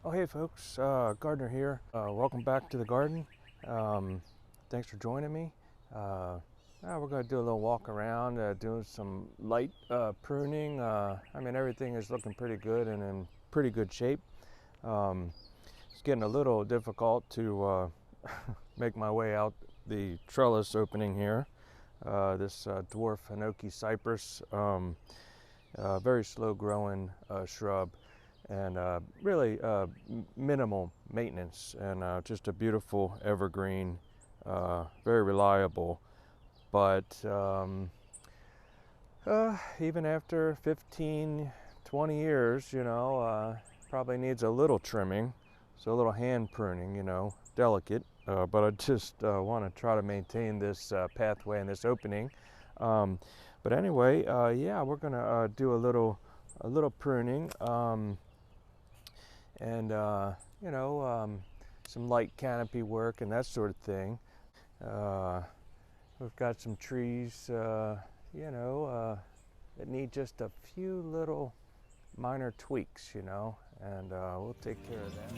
Oh, hey folks, Gardener here. Welcome back to the garden. Thanks for joining me. We're going to do a little walk around, doing some light pruning. Everything is looking pretty good and in pretty good shape. It's getting a little difficult to make my way out the trellis opening here. This dwarf hinoki cypress, very slow growing shrub. And really minimal maintenance, and just a beautiful evergreen, very reliable. But even after 15, 20 years, probably needs a little trimming, so a little hand pruning, delicate. But I just want to try to maintain this pathway and this opening. But anyway, we're going to do a little pruning. And some light canopy work and that sort of thing. We've got some trees, that need just a few little minor tweaks, and we'll take care of that.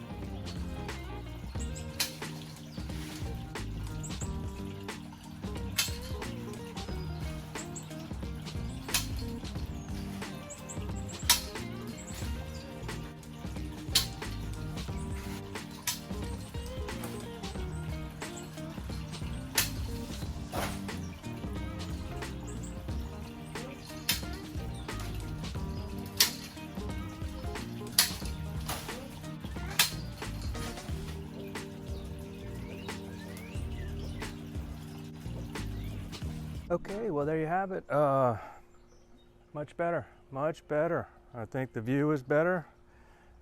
Okay, well there you have it. Much better, much better. I think the view is better,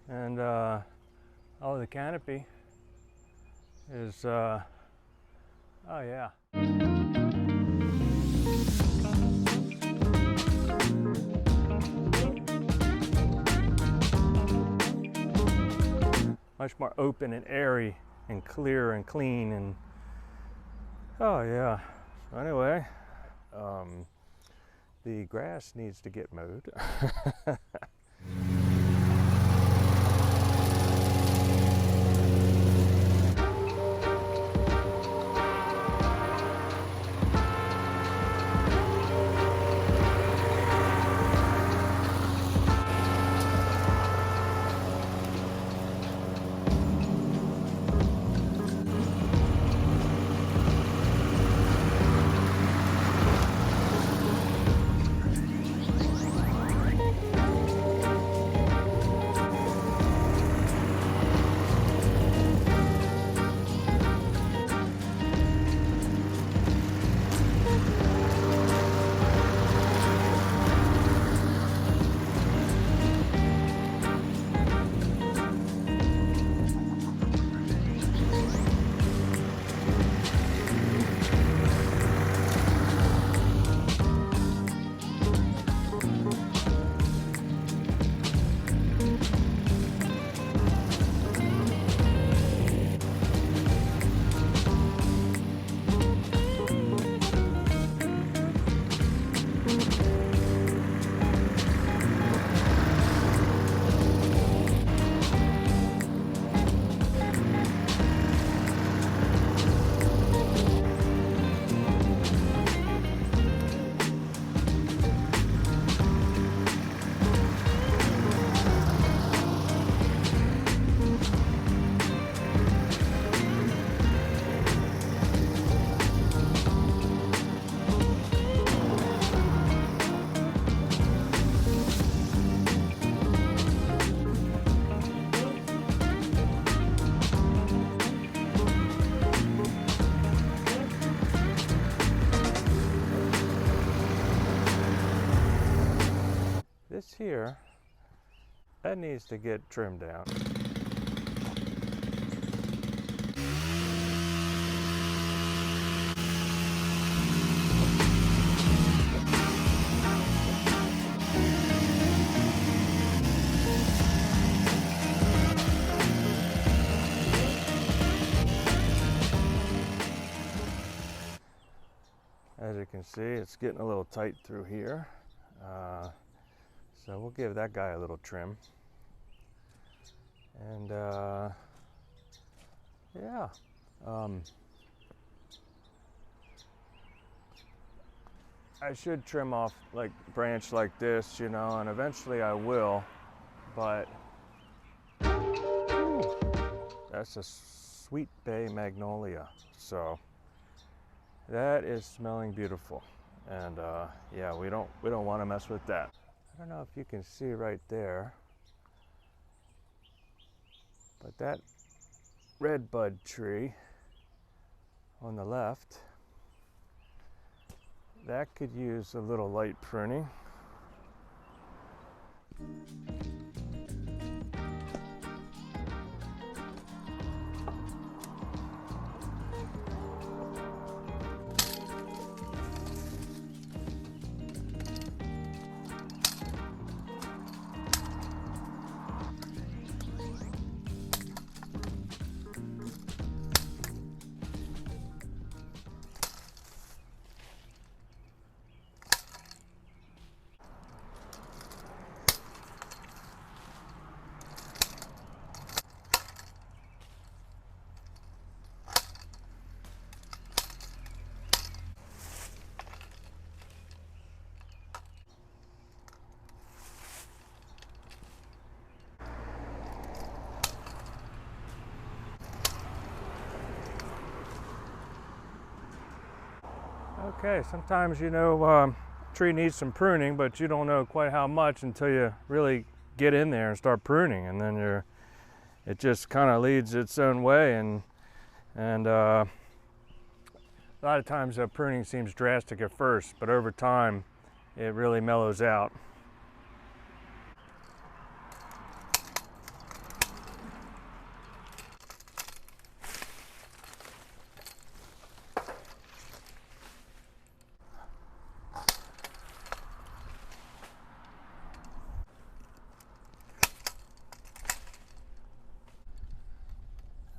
and the canopy is, oh yeah. Much more open and airy and clear and clean, and oh yeah. So anyway, the grass needs to get mowed. This here, that needs to get trimmed down. As you can see, it's getting a little tight through here. So we'll give that guy a little trim. And yeah. I should trim off like branch like this, you know, and eventually I will, but ooh, that's a sweet bay magnolia. So that is smelling beautiful. And yeah, we don't want to mess with that. I don't know if you can see right there, but that red bud tree on the left, that could use a little light pruning. Okay, sometimes, you know, tree needs some pruning, but you don't know quite how much until you really get in there and start pruning, and then it just kind of leads its own way, and a lot of times pruning seems drastic at first, but over time it really mellows out.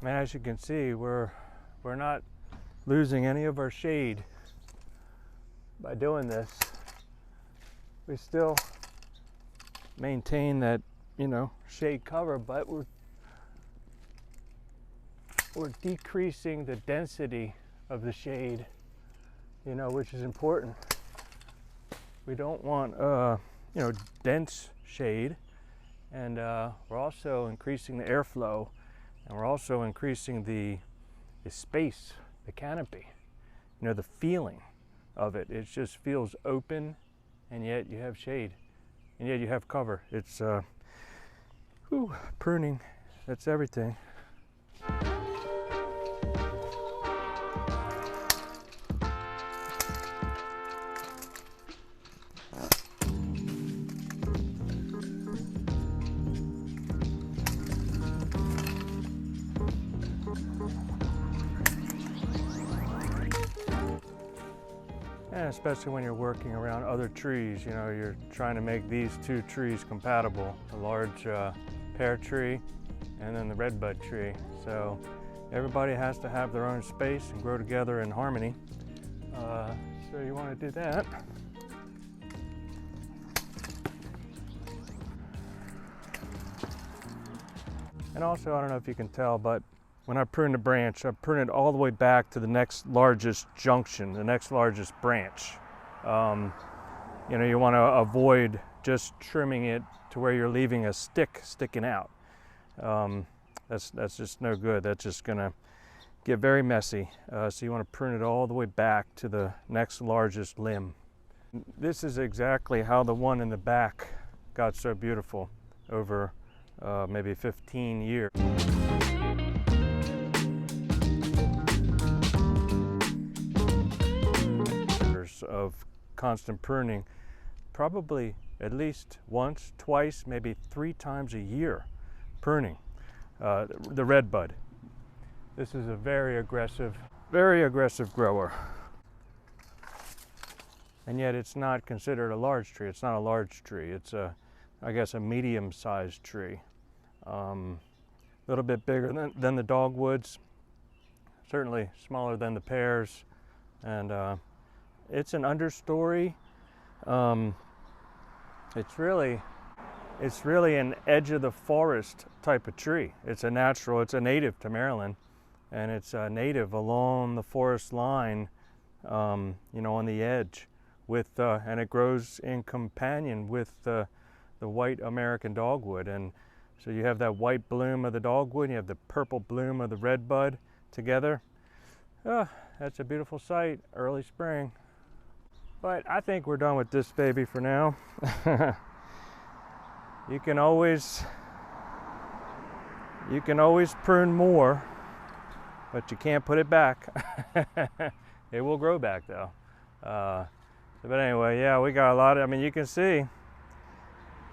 And as you can see, we're not losing any of our shade by doing this. We still maintain that, you know, shade cover, but we're decreasing the density of the shade, you know, which is important. We don't want you know, dense shade, and we're also increasing the airflow. And we're also increasing the space, the canopy, you know, the feeling of it. It just feels open, and yet you have shade, and yet you have cover. It's pruning, that's everything. And especially when you're working around other trees, you know, you're trying to make these two trees compatible, the large pear tree and then the redbud tree. So everybody has to have their own space and grow together in harmony. So you want to do that. And also, I don't know if you can tell, but when I prune the branch, I prune it all the way back to the next largest junction, the next largest branch. You know, you want to avoid just trimming it to where you're leaving a stick sticking out. That's just no good. That's just going to get very messy. So you want to prune it all the way back to the next largest limb. This is exactly how the one in the back got so beautiful over maybe 15 years. Of constant pruning, probably at least once, twice, maybe 3 times a year pruning the redbud. This is a very aggressive grower, and yet it's not considered a large tree. It's not a large tree. It's I guess a medium-sized tree, a little bit bigger than the dogwoods, certainly smaller than the pears, and it's an understory. It's really it's really an edge of the forest type of tree. It's a natural, it's a native to Maryland, and it's a native along the forest line, you know, on the edge with, and it grows in companion with the white American dogwood. And so you have that white bloom of the dogwood, you have the purple bloom of the redbud together. That's a beautiful sight, early spring. But I think we're done with this baby for now. You can always prune more, but you can't put it back. It will grow back though. But anyway, yeah, we got a lot of, I mean, you can see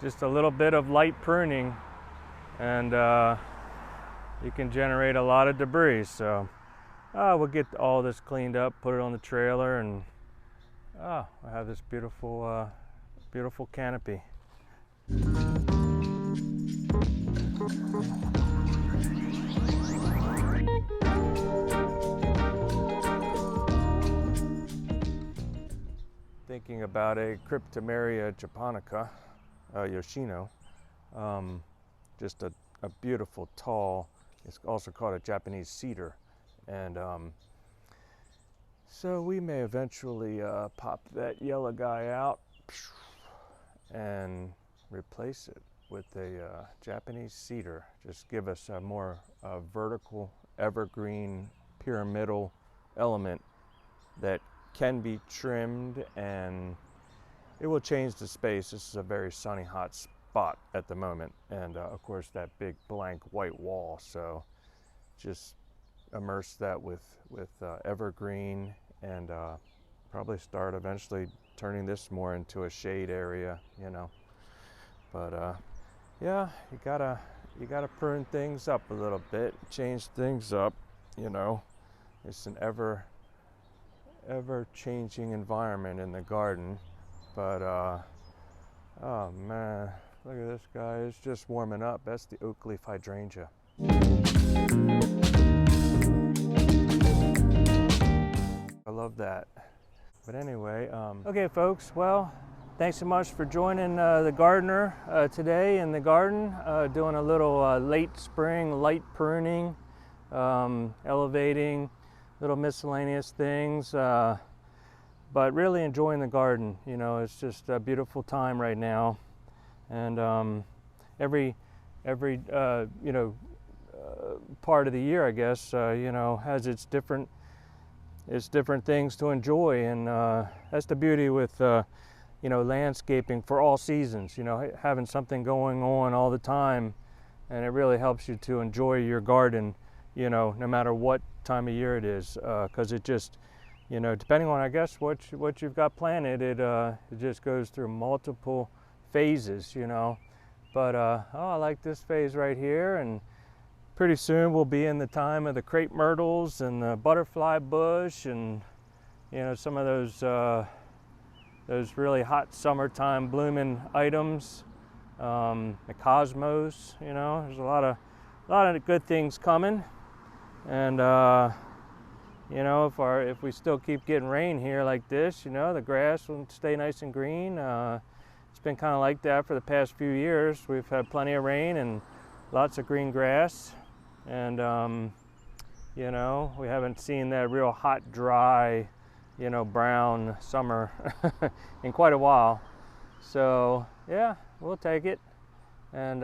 just a little bit of light pruning and you can generate a lot of debris. So we'll get all this cleaned up, put it on the trailer, and I have this beautiful, beautiful canopy. Thinking about a Cryptomeria japonica, Yoshino, just a beautiful tall, it's also called a Japanese cedar. And so we may eventually pop that yellow guy out and replace it with a Japanese cedar. Just give us a more vertical, evergreen, pyramidal element that can be trimmed, and it will change the space. This is a very sunny, hot spot at the moment, and of course that big blank white wall. So just immerse that with evergreen, and probably start eventually turning this more into a shade area, you know. But yeah, you gotta prune things up a little bit, change things up, you know. It's an ever changing environment in the garden. But oh man, look at this guy, it's just warming up. That's the oak leaf hydrangea. I love that. But anyway, okay folks, well, thanks so much for joining the gardener today in the garden, doing a little late spring light pruning, elevating, little miscellaneous things, but really enjoying the garden. You know, it's just a beautiful time right now, and every you know, part of the year, I guess, you know, has its different things to enjoy, and that's the beauty with you know, landscaping for all seasons. You know, having something going on all the time, and it really helps you to enjoy your garden, you know, no matter what time of year it is, because it just, you know, depending on, I guess, what you've got planted, it just goes through multiple phases, you know. But oh, I like this phase right here, and pretty soon we'll be in the time of the crepe myrtles and the butterfly bush, and you know, some of those really hot summertime blooming items, the cosmos. You know, there's a lot of good things coming. And you know, if we still keep getting rain here like this, you know, the grass will stay nice and green. It's been kind of like that for the past few years. We've had plenty of rain and lots of green grass, and you know, we haven't seen that real hot, dry, you know, brown summer in quite a while. So yeah, we'll take it. And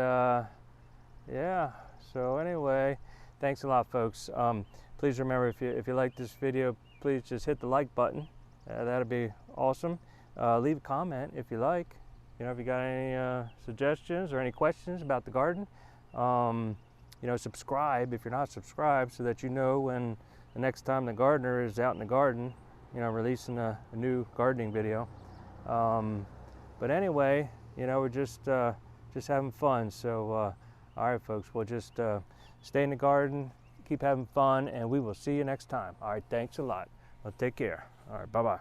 yeah, so anyway, thanks a lot, folks. Please remember, if you like this video, please just hit the like button. That'd be awesome. Leave a comment if you like. You know, if you got any suggestions or any questions about the garden. You know, subscribe if you're not subscribed, so that you know when the next time the gardener is out in the garden, you know, releasing a new gardening video. But anyway, you know, we're just having fun. So all right, folks, we'll just stay in the garden, keep having fun, and we will see you next time. All right, thanks a lot. Well, take care. All right, bye-bye.